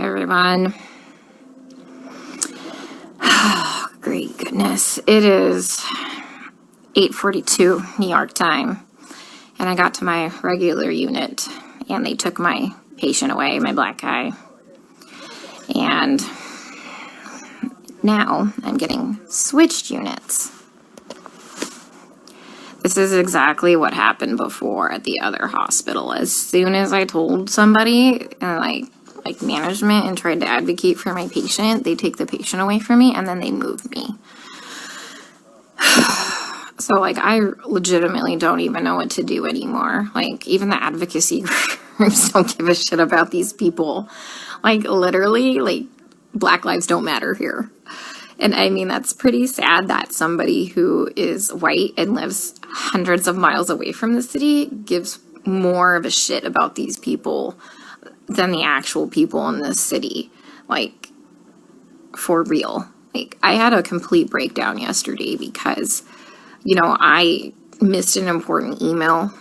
everyone. Oh, great goodness. It is 8:42 New York time, and I got to my regular unit, and they took my patient away, my black guy. And now I'm getting switched units. This is exactly what happened before at the other hospital. As soon as I told somebody, like management, and tried to advocate for my patient, they take the patient away from me and then they move me. So, like, I legitimately don't even know what to do anymore. Like, even the advocacy groups don't give a shit about these people. Like, literally, like, Black lives don't matter here. And I mean, that's pretty sad that somebody who is white and lives hundreds of miles away from the city gives more of a shit about these people than the actual people in this city. Like, for real. Like, I had a complete breakdown yesterday because, you know, I missed an important email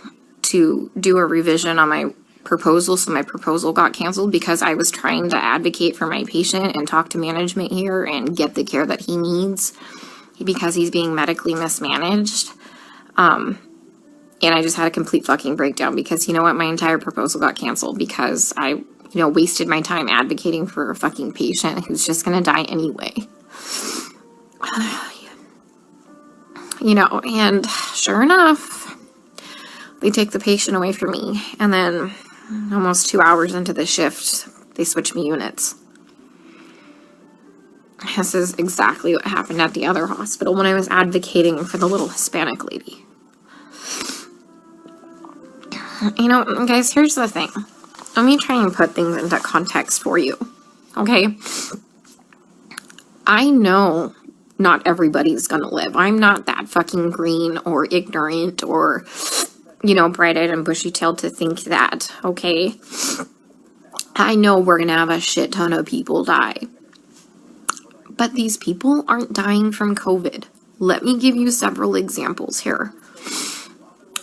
to do a revision on my proposal, so my proposal got canceled because I was trying to advocate for my patient and talk to management here and get the care that he needs because he's being medically mismanaged. And I just had a complete fucking breakdown because, you know what, my entire proposal got canceled because I, you know, wasted my time advocating for a fucking patient who's just gonna die anyway. You know, and sure enough, they take the patient away from me, and then almost 2 hours into the shift, they switch me units. This is exactly what happened at the other hospital when I was advocating for the little Hispanic lady. You know, guys, here's the thing. Let me try and put things into context for you, okay? I know not everybody's gonna live. I'm not that fucking green or ignorant or, you know, bright-eyed and bushy-tailed to think that, okay? I know we're gonna have a shit ton of people die. But these people aren't dying from COVID. Let me give you several examples here.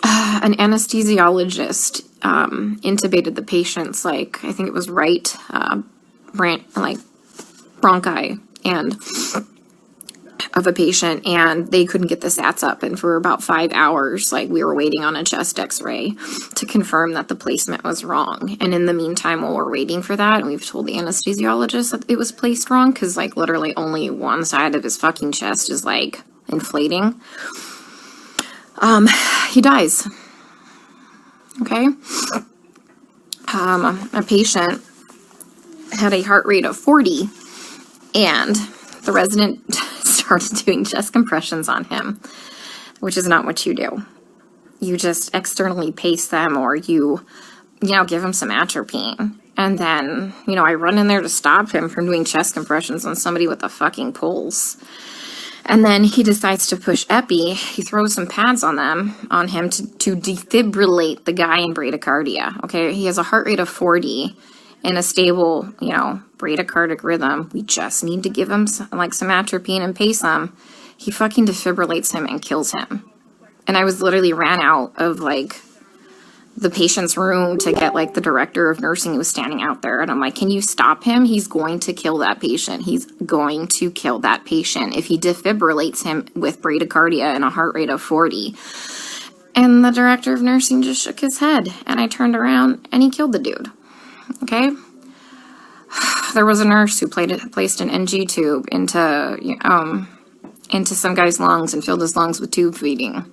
An anesthesiologist intubated the patient's, like, I think it was right, bronchi and of a patient, and they couldn't get the SATs up, and for about 5 hours, like, we were waiting on a chest x-ray to confirm that the placement was wrong. And in the meantime, while we're waiting for that, and we've told the anesthesiologist that it was placed wrong, because, like, literally only one side of his fucking chest is, like, inflating, he dies. Okay? A patient had a heart rate of 40, and the resident started doing chest compressions on him, which is not what you do. You just externally pace them, or you know, give him some atropine. And then, you know, I run in there to stop him from doing chest compressions on somebody with a fucking pulse. And then he decides to push epi. He throws some pads on him to defibrillate the guy in bradycardia. Okay, he has a heart rate of 40 in a stable, you know, bradycardic rhythm. We just need to give him some atropine and pace him. He fucking defibrillates him and kills him. And I was literally ran out of, like, the patient's room to get, like, the director of nursing who was standing out there. And I'm like, can you stop him? He's going to kill that patient. He's going to kill that patient if he defibrillates him with bradycardia and a heart rate of 40. And the director of nursing just shook his head. And I turned around and he killed the dude. Okay? There was a nurse who placed an NG tube into some guy's lungs and filled his lungs with tube feeding.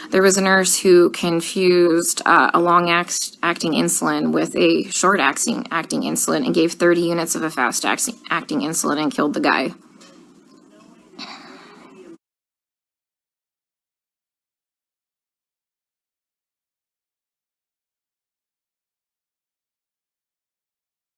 There was a nurse who confused a long-acting insulin with a short-acting insulin and gave 30 units of a fast-acting insulin and killed the guy.